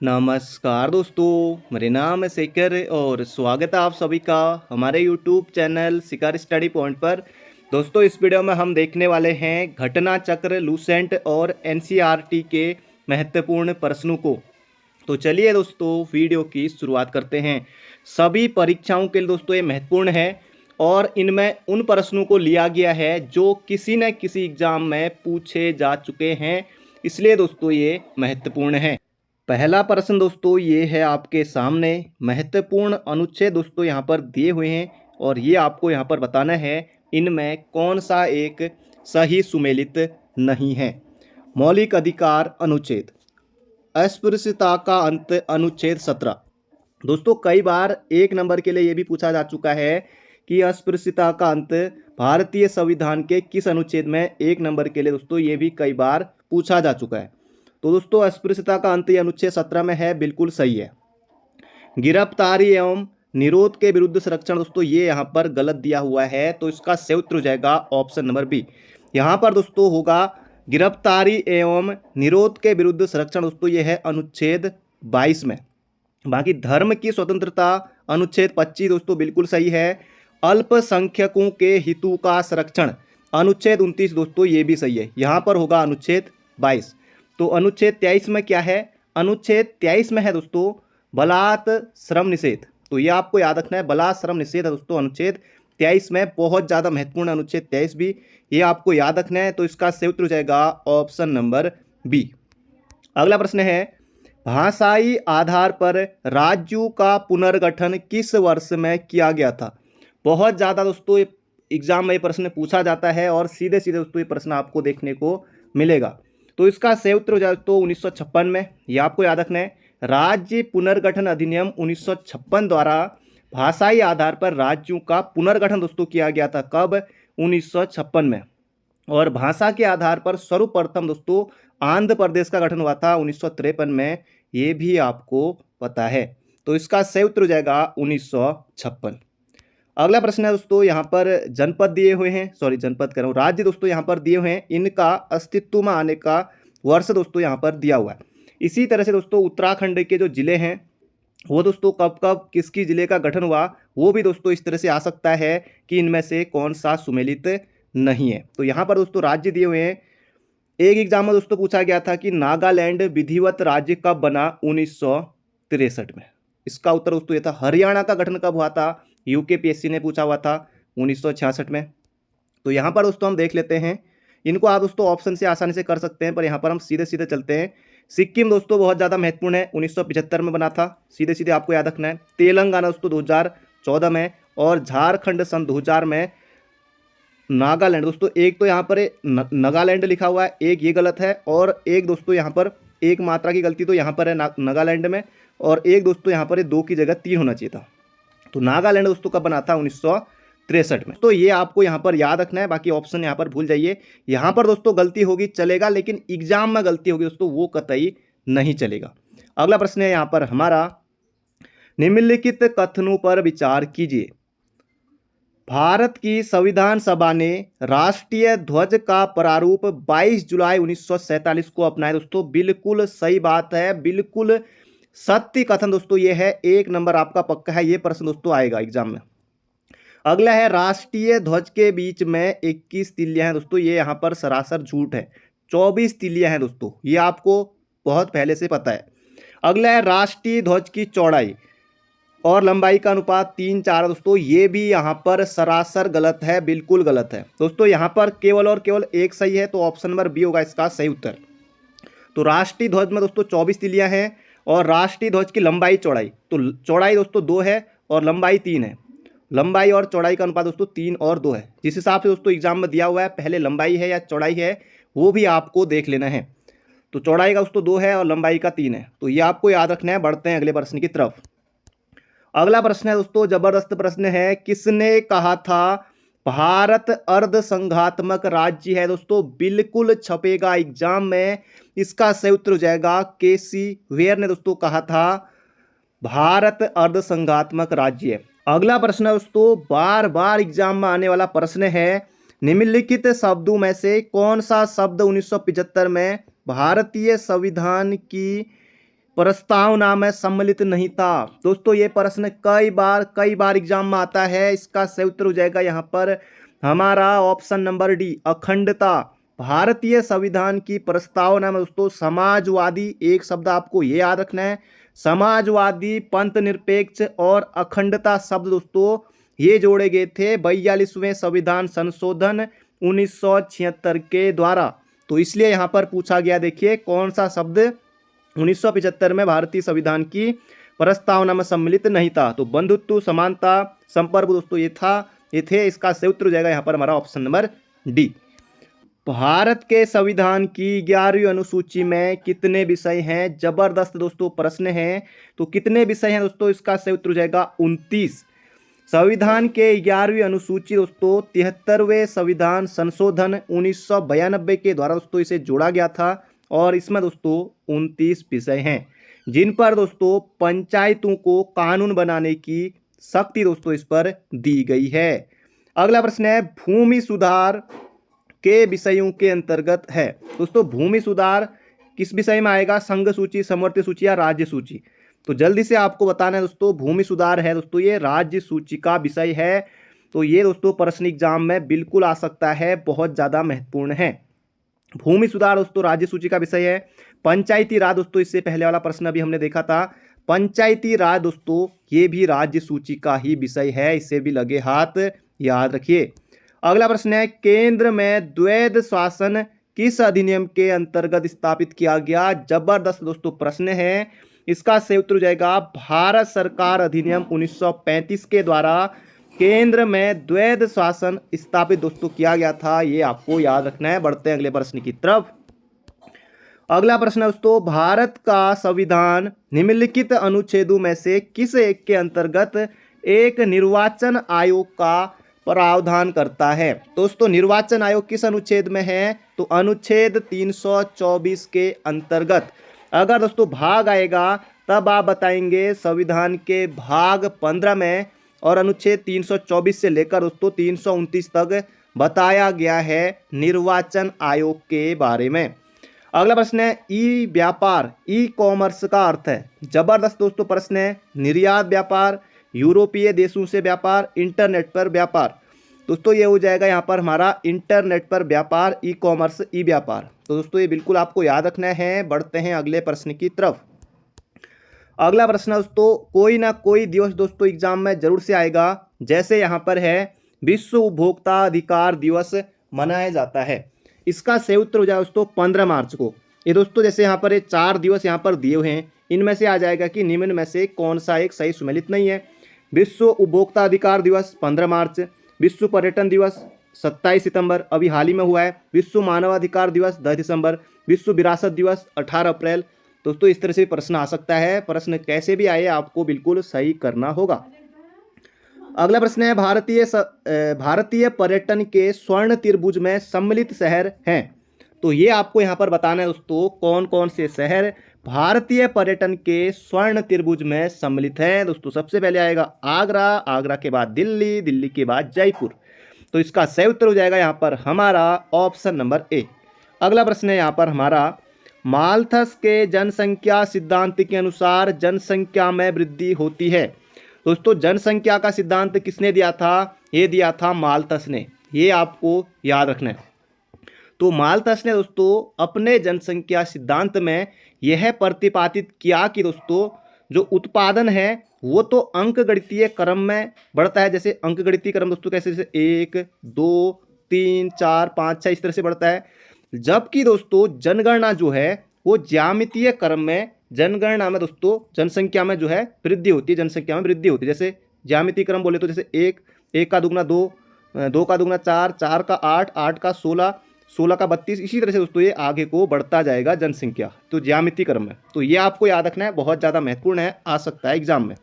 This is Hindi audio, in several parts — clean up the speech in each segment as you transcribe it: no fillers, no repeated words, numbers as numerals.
नमस्कार दोस्तों, मेरे नाम है शेखर और स्वागत है आप सभी का हमारे यूट्यूब चैनल शिखर स्टडी पॉइंट पर। दोस्तों, इस वीडियो में हम देखने वाले हैं घटना चक्र, लूसेंट और एनसीईआरटी के महत्वपूर्ण प्रश्नों को। तो चलिए दोस्तों, वीडियो की शुरुआत करते हैं। सभी परीक्षाओं के लिए दोस्तों ये महत्वपूर्ण है और इनमें उन प्रश्नों को लिया गया है जो किसी न किसी एग्जाम में पूछे जा चुके हैं, इसलिए दोस्तों ये महत्वपूर्ण है। पहला प्रश्न दोस्तों ये है आपके सामने। महत्वपूर्ण अनुच्छेद दोस्तों यहाँ पर दिए हुए हैं और ये आपको यहाँ पर बताना है इनमें कौन सा एक सही सुमेलित नहीं है। मौलिक अधिकार अनुच्छेद, अस्पृश्यता का अंत अनुच्छेद 17। दोस्तों कई बार एक नंबर के लिए ये भी पूछा जा चुका है कि अस्पृश्यता का अंत भारतीय संविधान के किस अनुच्छेद में, एक नंबर के लिए दोस्तों ये भी कई बार पूछा जा चुका है। तो दोस्तों अस्पृश्यता का अंत अनुच्छेद 17 में है, बिल्कुल सही है। गिरफ्तारी एवं निरोध के विरुद्ध संरक्षण दोस्तों ये यहाँ पर गलत दिया हुआ है, तो इसका सही उत्तर हो जाएगा ऑप्शन नंबर बी। यहाँ पर दोस्तों होगा गिरफ्तारी एवं निरोध के विरुद्ध संरक्षण दोस्तों ये है अनुच्छेद 22 में। बाकी धर्म की स्वतंत्रता अनुच्छेद 25 दोस्तों बिल्कुल सही है। अल्पसंख्यकों के हितों का संरक्षण अनुच्छेद 29 दोस्तों ये भी सही है, यहाँ पर होगा अनुच्छेद 22। तो अनुच्छेद 23 में क्या है? अनुच्छेद 23 में है दोस्तों बलात् श्रम निषेध। तो ये आपको याद रखना है, बलात् श्रम निषेध है दोस्तों अनुच्छेद 23 में। बहुत ज़्यादा महत्वपूर्ण अनुच्छेद 23 भी, ये आपको याद रखना है। तो इसका सही उत्तर हो जाएगा ऑप्शन नंबर बी। अगला प्रश्न है, भाषाई आधार पर राज्यों का पुनर्गठन किस वर्ष में किया गया था? बहुत ज़्यादा दोस्तों एग्जाम में ये प्रश्न पूछा जाता है और सीधे सीधे दोस्तों ये प्रश्न आपको देखने को मिलेगा। तो इसका सही उत्तर हो जाए तो 1956 में, ये आपको याद रखना है। राज्य पुनर्गठन अधिनियम 1956 द्वारा भाषाई आधार पर राज्यों का पुनर्गठन दोस्तों किया गया था। कब? 1956 में। और भाषा के आधार पर सर्वप्रथम दोस्तों आंध्र प्रदेश का गठन हुआ था 1953 में, ये भी आपको पता है। तो इसका सही उत्तर हो जाएगा 1956। अगला प्रश्न है दोस्तों, यहाँ पर जनपद दिए हुए हैं, जनपद कह रहा हूँ, राज्य दोस्तों यहाँ पर दिए हुए हैं, इनका अस्तित्व में आने का वर्ष दोस्तों यहाँ पर दिया हुआ है। इसी तरह से दोस्तों उत्तराखंड के जो जिले हैं वो दोस्तों कब कब किसकी जिले का गठन हुआ, वो भी दोस्तों इस तरह से आ सकता है कि इनमें से कौन सा सुमेलित नहीं है। तो यहाँ पर दोस्तों राज्य दिए हुए हैं। एक एग्जाम में दोस्तों पूछा गया था कि नागालैंड विधिवत राज्य कब बना? 1963 में। इसका उत्तर दोस्तों ये था। हरियाणा का गठन कब हुआ था? यूकेपीएससी ने पूछा हुआ था 1966 में। तो यहाँ पर दोस्तों हम देख लेते हैं, इनको आप दोस्तों ऑप्शन से आसानी से कर सकते हैं, पर यहाँ पर हम सीधे सीधे चलते हैं। सिक्किम दोस्तों बहुत ज़्यादा महत्वपूर्ण है, 1975 में बना था, सीधे सीधे आपको याद रखना है। तेलंगाना दोस्तों 2014 में, और झारखंड सन 2000 में। नागालैंड दोस्तों एक तो यहाँ पर नागालैंड लिखा हुआ है, एक ये गलत है, और एक दोस्तों यहाँ पर एक मात्रा की गलती तो यहाँ पर है नागालैंड में, और एक दोस्तों यहाँ पर 2 की जगह 3 होना चाहिए था। तो नागालैंड दोस्तों कब बना था? 1963 में। तो ये आपको यहाँ पर याद रखना है, बाकी ऑप्शन यहाँ पर भूल जाइए। यहाँ पर दोस्तों गलती होगी चलेगा, लेकिन एग्जाम में गलती होगी दोस्तों वो कतई नहीं चलेगा। अगला प्रश्न है यहाँ पर हमारा, निम्नलिखित कथनों पर विचार कीजिए। भारत की संविधान सभा ने राष्ट्रीय ध्वज का प्रारूप 22 जुलाई 1947 को अपनाया। दोस्तों बिल्कुल सही बात है, बिल्कुल सत्य कथन दोस्तों ये है। 1 नंबर आपका पक्का है, ये प्रश्न दोस्तों आएगा एग्जाम में। अगला है, राष्ट्रीय ध्वज के बीच में 21 तिल्लियां हैं दोस्तों, ये यहाँ पर सरासर झूठ है। 24 तिल्लियां हैं दोस्तों, ये आपको बहुत पहले से पता है। अगला है, राष्ट्रीय ध्वज की चौड़ाई और लंबाई का अनुपात 3:4 है दोस्तों, ये भी यहाँ पर सरासर गलत है, बिल्कुल गलत है दोस्तों। यहाँ पर केवल और केवल एक सही है, तो ऑप्शन नंबर बी होगा इसका सही उत्तर। तो राष्ट्रीय ध्वज में दोस्तों 24 तिल्लियां हैं, और राष्ट्रीय ध्वज की लंबाई चौड़ाई, तो चौड़ाई दोस्तों 2 है और लंबाई 3 है। लंबाई और चौड़ाई का अनुपात दोस्तों 3 और 2 है। जिस हिसाब से दोस्तों एग्जाम में दिया हुआ है, पहले लंबाई है या चौड़ाई है वो भी आपको देख लेना है। तो चौड़ाई का दोस्तों 2 है और लंबाई का 3 है, तो ये आपको याद रखना है। बढ़ते हैं अगले प्रश्न की तरफ। अगला प्रश्न है दोस्तों, जबरदस्त प्रश्न है। किसने कहा था भारत अर्ध संघात्मक राज्य है? दोस्तों बिल्कुल छपेगा एग्जाम में, इसका सही उत्तर हो जाएगा केसी वेयर ने दोस्तों कहा था भारत अर्ध संघात्मक राज्य है। अगला प्रश्न है दोस्तों, बार बार एग्जाम में आने वाला प्रश्न है। निम्नलिखित शब्दों में से कौन सा शब्द 1975 में भारतीय संविधान की प्रस्तावना में सम्मिलित नहीं था। दोस्तों ये प्रश्न कई बार एग्जाम में आता है। इसका सही उत्तर हो जाएगा यहाँ पर हमारा ऑप्शन नंबर डी, अखंडता। भारतीय संविधान की प्रस्तावना में दोस्तों समाजवादी, एक शब्द आपको ये याद रखना है, समाजवादी, पंथ निरपेक्ष और अखंडता शब्द दोस्तों ये जोड़े गए थे 42वें संविधान संशोधन 1976 के द्वारा। तो इसलिए यहाँ पर पूछा गया, देखिए कौन सा शब्द 1975 में भारतीय संविधान की प्रस्तावना में सम्मिलित नहीं था। तो बंधुत्व, समानता, संपर्क दोस्तों ये थे। इसका सही उत्तर हो जाएगा यहाँ पर हमारा ऑप्शन नंबर डी। भारत के संविधान की 11वीं अनुसूची में कितने विषय हैं? जबरदस्त दोस्तों प्रश्न है। तो कितने विषय हैं दोस्तों? इसका सही उत्तर हो जाएगा 29। संविधान के 11वीं अनुसूची दोस्तों 73वें संविधान संशोधन 1992 के द्वारा दोस्तों इसे जोड़ा गया था और इसमें दोस्तों 29 विषय हैं, जिन पर दोस्तों पंचायतों को कानून बनाने की शक्ति दोस्तों इस पर दी गई है। अगला प्रश्न है, भूमि सुधार के विषयों के अंतर्गत है। दोस्तों भूमि सुधार किस विषय में आएगा? संघ सूची, समवर्ती सूची या राज्य सूची? तो जल्दी से आपको बताना है दोस्तों, भूमि सुधार है दोस्तों ये राज्य सूची का विषय है। तो ये दोस्तों प्रश्न एग्जाम में बिल्कुल आ सकता है, बहुत ज़्यादा महत्वपूर्ण है। भूमि सुधार दोस्तों राज्य सूची का विषय है। पंचायती राज दोस्तों, इससे पहले वाला प्रश्न अभी हमने देखा था, पंचायती राज दोस्तों ये भी राज्य सूची का ही विषय है, इसे भी लगे हाथ याद रखिए। अगला प्रश्न है, केंद्र में द्वैध शासन किस अधिनियम के अंतर्गत स्थापित किया गया? जबरदस्त दोस्तों प्रश्न है। इसका सही उत्तर हो जाएगा भारत सरकार अधिनियम 1935 के द्वारा केंद्र में द्वैध शासन स्थापित दोस्तों किया गया था, ये आपको याद रखना है। बढ़ते हैं अगले प्रश्न की तरफ। अगला प्रश्न दोस्तों, भारत का संविधान निम्नलिखित अनुच्छेदों में से किस एक के अंतर्गत एक निर्वाचन आयोग का प्रावधान करता है? दोस्तों निर्वाचन आयोग किस अनुच्छेद में है? तो अनुच्छेद 324 के अंतर्गत। अगर दोस्तों भाग आएगा तब आप बताएंगे संविधान के भाग 15 में, और अनुच्छेद 324 से लेकर दोस्तों 329 तक बताया गया है निर्वाचन आयोग के बारे में। अगला प्रश्न है, ई व्यापार, ई कॉमर्स का अर्थ है। जबरदस्त दोस्तों प्रश्न है। निर्यात व्यापार, यूरोपीय देशों से व्यापार, इंटरनेट पर व्यापार। दोस्तों ये हो जाएगा यहाँ पर हमारा इंटरनेट पर व्यापार, ई कॉमर्स, ई व्यापार। तो दोस्तों ये बिल्कुल आपको याद रखना है। बढ़ते हैं अगले प्रश्न की तरफ। अगला प्रश्न दोस्तों, कोई ना कोई दिवस दोस्तों एग्जाम में जरूर से आएगा। जैसे यहाँ पर है, विश्व उपभोक्ता अधिकार दिवस मनाया जाता है। इसका सही उत्तर हो जाएगा दोस्तों 15 मार्च को। ये दोस्तों जैसे यहाँ पर 4 दिवस यहाँ पर दिए हुए हैं, इनमें से आ जाएगा कि निम्न में से कौन सा एक सही सुमेलित नहीं है। विश्व उपभोक्ता अधिकार दिवस 15 मार्च, विश्व पर्यटन दिवस 27 सितंबर अभी हाल ही में हुआ है, विश्व मानवाधिकार दिवस 10 दिसंबर, विश्व विरासत दिवस 18 अप्रैल। दोस्तों इस तरह से प्रश्न आ सकता है। प्रश्न कैसे भी आए आपको बिल्कुल सही करना होगा। अगला प्रश्न है, भारतीय पर्यटन के स्वर्ण त्रिभुज में सम्मिलित शहर हैं। तो ये आपको यहाँ पर बताना है दोस्तों कौन कौन से शहर भारतीय पर्यटन के स्वर्ण त्रिभुज में सम्मिलित है। दोस्तों सबसे पहले आएगा आगरा, आगरा के बाद दिल्ली, दिल्ली के बाद जयपुर। तो इसका सही उत्तर हो जाएगा यहाँ पर हमारा ऑप्शन नंबर ए। अगला प्रश्न है यहाँ पर हमारा, माल्थस के जनसंख्या सिद्धांत के अनुसार जनसंख्या में वृद्धि होती है। दोस्तों जनसंख्या का सिद्धांत किसने दिया था? ये दिया था माल्थस ने, ये आपको याद रखना है। तो माल्थस ने दोस्तों अपने जनसंख्या सिद्धांत में यह प्रतिपादित किया कि दोस्तों जो उत्पादन है वो तो अंकगणितीय क्रम में बढ़ता है। जैसे अंकगणितीय क्रम दोस्तों कैसे, जैसे 1 2 3 4 5 6 इस तरह से बढ़ता है, जबकि दोस्तों जनगणना जो है वो ज्यामितीय क्रम में, जनगणना में दोस्तों जनसंख्या में जो है वृद्धि होती है, जनसंख्या में वृद्धि होती है। जैसे ज्यामितीय क्रम बोले तो जैसे 1, 1 का दुगना 2, 2 का दुगना 4, 4 का 8, 8 का 16, 16 का 32, इसी तरह से दोस्तों ये आगे को बढ़ता जाएगा जनसंख्या, तो ज्यामितीय क्रम में। तो ये आपको याद रखना है, बहुत ज़्यादा महत्वपूर्ण है, आ सकता है एग्जाम में।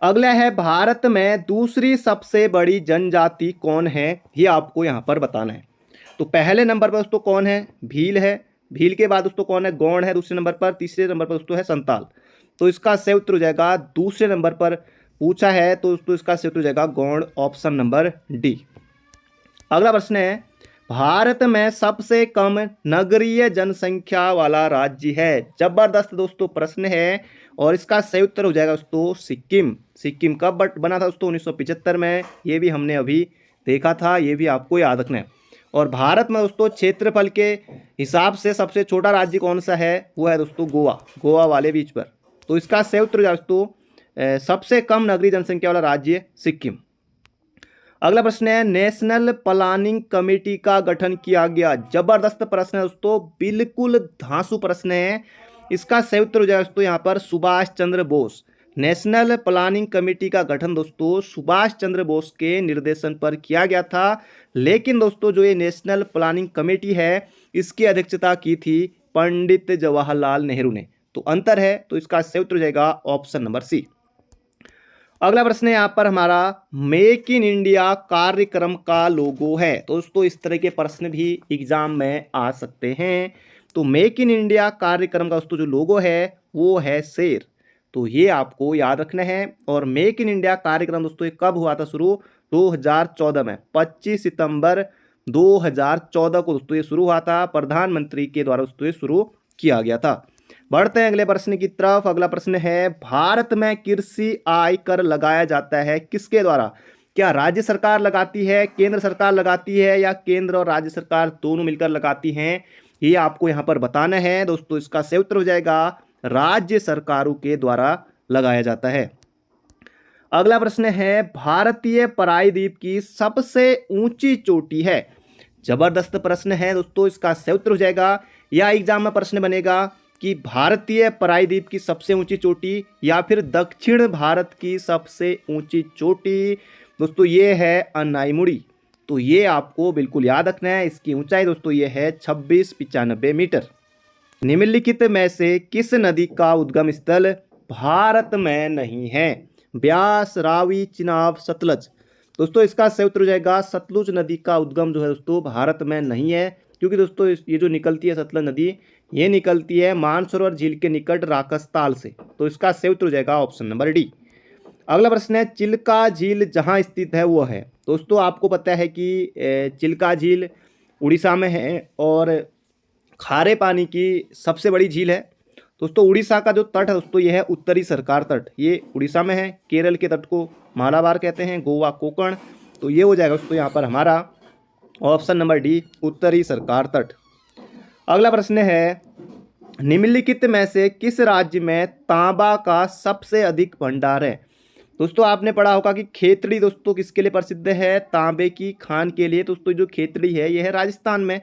अगला है, भारत में दूसरी सबसे बड़ी जनजाति कौन है? ये आपको यहाँ पर बताना है। तो पहले नंबर पर दोस्तों कौन है? भील है। भील के बाद दोस्तों कौन है? गौंड है दूसरे नंबर पर। तीसरे नंबर पर दोस्तों है संताल। तो इसका सही उत्तर हो जाएगा, दूसरे नंबर पर पूछा है तो दोस्तों इसका सही उत्तर हो जाएगा गौंड, ऑप्शन नंबर डी। अगला प्रश्न है, भारत में सबसे कम नगरीय जनसंख्या वाला राज्य है। जबरदस्त दोस्तों प्रश्न है और इसका सही उत्तर हो जाएगा दोस्तों सिक्किम। सिक्किम कब बना था दोस्तों? 1975 में। ये भी हमने अभी देखा था, ये भी आपको याद रखना है। और भारत में दोस्तों क्षेत्रफल के हिसाब से सबसे छोटा राज्य कौन सा है? वो है दोस्तों गोवा, गोवा वाले बीच पर। तो इसका सही उत्तर हो जाएगा दोस्तों सबसे कम नगरीय जनसंख्या वाला राज्य सिक्किम। अगला प्रश्न है, नेशनल प्लानिंग कमेटी का गठन किया गया। जबरदस्त प्रश्न है दोस्तों, बिल्कुल धांसू प्रश्न है। इसका सही उत्तर हो जाएगा दोस्तों यहाँ पर Subhash Chandra Bose. National planning committee का गठन दोस्तों सुभाष चंद्र बोस के निर्देशन पर किया गया था। लेकिन दोस्तों जो ये नेशनल प्लानिंग कमेटी है इसकी अध्यक्षता की थी पंडित जवाहरलाल नेहरू ने। तो अंतर है, तो इसका सही उत्तर हो जाएगा ऑप्शन नंबर सी। अगला प्रश्न है यहाँ पर हमारा, मेक इन इंडिया कार्यक्रम का लोगो है। तो दोस्तों इस तरह के प्रश्न भी एग्जाम में आ सकते हैं। तो मेक इन इंडिया कार्यक्रम का दोस्तों जो लोगो है वो है शेर। तो ये आपको याद रखना है। और मेक इन इंडिया कार्यक्रम दोस्तों ये कब हुआ था शुरू? 2014 में, 25 सितंबर 2014 को दोस्तों ये शुरू हुआ था। प्रधानमंत्री के द्वारा दोस्तों ये शुरू किया गया था। बढ़ते हैं अगले प्रश्न की तरफ। अगला प्रश्न है, भारत में कृषि आयकर लगाया जाता है किसके द्वारा? क्या राज्य सरकार लगाती है, केंद्र सरकार लगाती है, या केंद्र और राज्य सरकार दोनों मिलकर लगाती हैं? ये आपको यहाँ पर बताना है दोस्तों। इसका सही उत्तर हो जाएगा राज्य सरकारों के द्वारा लगाया जाता है। अगला प्रश्न है, भारतीय प्रायद्वीप की सबसे ऊंची चोटी है। जबरदस्त प्रश्न है दोस्तों, इसका सही उत्तर हो जाएगा, या एग्जाम में प्रश्न बनेगा कि भारतीय प्रायद्वीप की सबसे ऊंची चोटी या फिर दक्षिण भारत की सबसे ऊंची चोटी। दोस्तों ये है अनाईमुड़ी। तो ये आपको बिल्कुल याद रखना है। इसकी ऊंचाई दोस्तों ये है 2695 मीटर। निम्नलिखित में से किस नदी का उद्गम स्थल भारत में नहीं है? ब्यास, रावी, चिनाब, सतलज। दोस्तों इसका सही उत्तर हो जाएगा सतलुज नदी का उद्गम जो है दोस्तों भारत में नहीं है। क्योंकि दोस्तों ये जो निकलती है सतलज नदी, ये निकलती है मानसरोवर झील के निकट राकसताल से। तो इसका सही उत्तर हो जाएगा ऑप्शन नंबर डी। अगला प्रश्न है, चिल्का झील जहां स्थित है वो है। दोस्तों आपको पता है कि चिल्का झील उड़ीसा में है और खारे पानी की सबसे बड़ी झील है। दोस्तों उड़ीसा का जो तट है दोस्तों ये है उत्तरी सरकार तट, ये उड़ीसा में है। केरल के तट को मालाबार कहते हैं, गोवा कोकण। तो ये हो जाएगा दोस्तों यहाँ पर हमारा ऑप्शन नंबर डी, उत्तरी सरकार तट। अगला प्रश्न है, निम्नलिखित में से किस राज्य में तांबा का सबसे अधिक भंडार है? दोस्तों आपने पढ़ा होगा कि खेतड़ी दोस्तों किसके लिए प्रसिद्ध है? तांबे की खान के लिए। दोस्तों जो खेतड़ी है ये है राजस्थान में।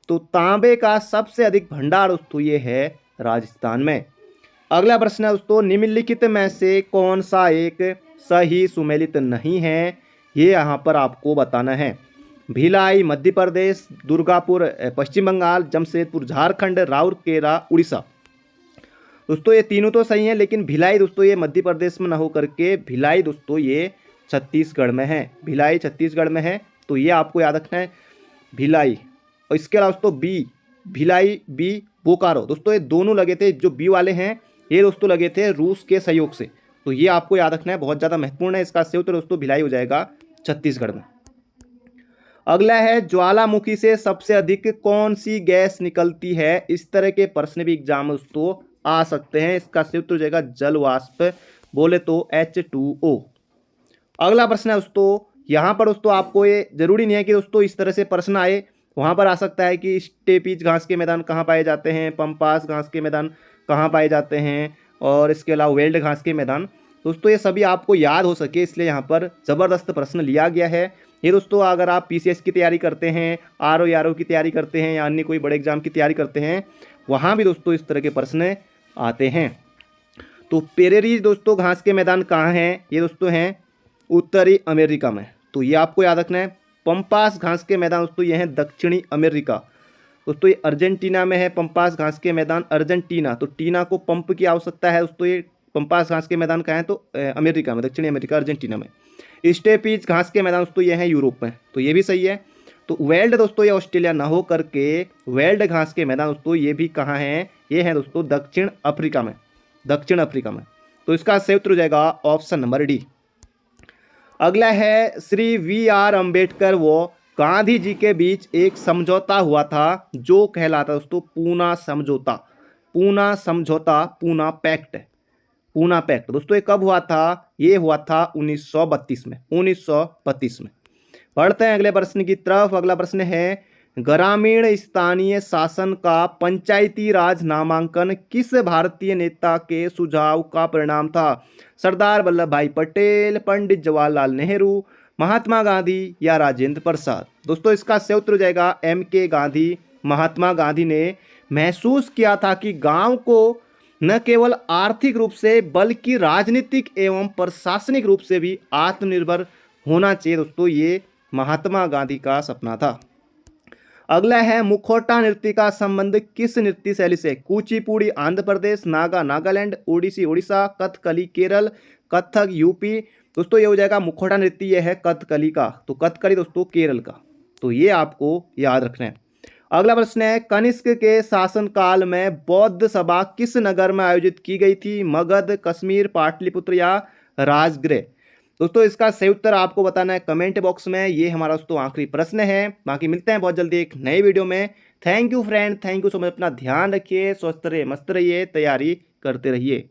तो तांबे का सबसे अधिक भंडार दोस्तों ये है राजस्थान में। अगला प्रश्न है दोस्तों, निम्नलिखित में से कौन सा एक सही सुमेलित नहीं है? ये यहाँ पर आपको बताना है। भिलाई मध्य प्रदेश, दुर्गापुर पश्चिम बंगाल, जमशेदपुर झारखंड, राउरकेला उड़ीसा। दोस्तों ये तीनों तो सही हैं, लेकिन भिलाई दोस्तों ये मध्य प्रदेश में ना हो करके भिलाई दोस्तों ये छत्तीसगढ़ में है। भिलाई छत्तीसगढ़ में है। तो ये आपको याद रखना है भिलाई। और इसके अलावा दोस्तों बी, भिलाई, बी बोकारो। दोस्तों ये दोनों लगे थे, जो बी वाले हैं ये दोस्तों लगे थे रूस के सहयोग से। तो ये आपको याद रखना है, बहुत ज़्यादा महत्वपूर्ण है। इसका सही उत्तर दोस्तों भिलाई हो जाएगा छत्तीसगढ़ में। अगला है, ज्वालामुखी से सबसे अधिक कौन सी गैस निकलती है? इस तरह के प्रश्न भी एग्जाम में दोस्तों आ सकते हैं। इसका सही उत्तर हो जाएगा जल वाष्प, बोले तो H2O। अगला प्रश्न है दोस्तों, यहाँ पर दोस्तों आपको ये जरूरी नहीं है कि दोस्तों इस तरह से प्रश्न आए। वहाँ पर आ सकता है कि स्टेपीज घास के मैदान कहाँ पाए जाते हैं, पंपास घास के मैदान कहाँ पाए जाते हैं, और इसके अलावा वेल्ड घास के मैदान। दोस्तों ये सभी आपको याद हो सके इसलिए यहाँ पर ज़बरदस्त प्रश्न लिया गया है। ये दोस्तों अगर आप PCS की तैयारी करते हैं, RO की तैयारी करते हैं, या अन्य कोई बड़े एग्जाम की तैयारी करते हैं, वहाँ भी दोस्तों इस तरह के प्रश्न आते हैं। तो पेरेरीज दोस्तों घास के मैदान कहाँ हैं? ये दोस्तों हैं उत्तरी अमेरिका में। तो ये आपको याद रखना है। पंपास घास के मैदान दोस्तों ये हैं दक्षिणी अमेरिका। दोस्तों ये अर्जेंटीना में है पंपास घास के मैदान, अर्जेंटीना। तो टीना को पंप की आवश्यकता है दोस्तों। ये पंपास घास के मैदान कहाँ है? तो अमेरिका में, दक्षिणी अमेरिका, अर्जेंटीना में। स्टेपीज घास के मैदान दोस्तों ये हैं यूरोप में। तो ये भी सही है। तो वेल्ड दोस्तों ये ऑस्ट्रेलिया ना हो करके वेल्ड घास के मैदान दोस्तों ये भी कहाँ हैं? ये हैं दोस्तों दक्षिण अफ्रीका में, दक्षिण अफ्रीका में। तो इसका सही उत्तर हो जाएगा ऑप्शन नंबर डी। अगला है, श्री VR अम्बेडकर व गांधी जी के बीच एक समझौता हुआ था जो कहलाता दोस्तों पूना समझौता। पूना समझौता, पूना पैक्ट। पूना पैक्ट दोस्तों ये कब हुआ था? ये हुआ था 1932 में। 1932 में। पढ़ते हैं अगले प्रश्न की तरफ। अगला प्रश्न है, ग्रामीण स्थानीय शासन का पंचायती राज नामांकन किस भारतीय नेता के सुझाव का परिणाम था? सरदार वल्लभ भाई पटेल, पंडित जवाहरलाल नेहरू, महात्मा गांधी या राजेंद्र प्रसाद? दोस्तों इसका सही उत्तर हो जाएगा MK गांधी। महात्मा गांधी ने महसूस किया था कि गांव को न केवल आर्थिक रूप से बल्कि राजनीतिक एवं प्रशासनिक रूप से भी आत्मनिर्भर होना चाहिए। दोस्तों ये महात्मा गांधी का सपना था। अगला है, मुखौटा नृत्य का संबंध किस नृत्य शैली से? कुचिपुड़ी आंध्र प्रदेश, नागा नागालैंड, ओडिसी उड़ीसा, कथकली केरल, कथक यूपी? दोस्तों ये हो जाएगा मुखौटा नृत्य, ये है कथकली का। तो कथकली दोस्तों केरल का। तो ये आपको याद रखना है। अगला प्रश्न है, कनिष्क के शासनकाल में बौद्ध सभा किस नगर में आयोजित की गई थी? मगध, कश्मीर, पाटलिपुत्र या राजगृह? दोस्तों इसका सही उत्तर आपको बताना है कमेंट बॉक्स में। ये हमारा दोस्तों आखिरी प्रश्न है। बाकी मिलते हैं बहुत जल्दी एक नई वीडियो में। Thank you friend, thank you so much. अपना ध्यान रखिए, स्वस्थ रहिए, मस्त रहिए, तैयारी करते रहिए।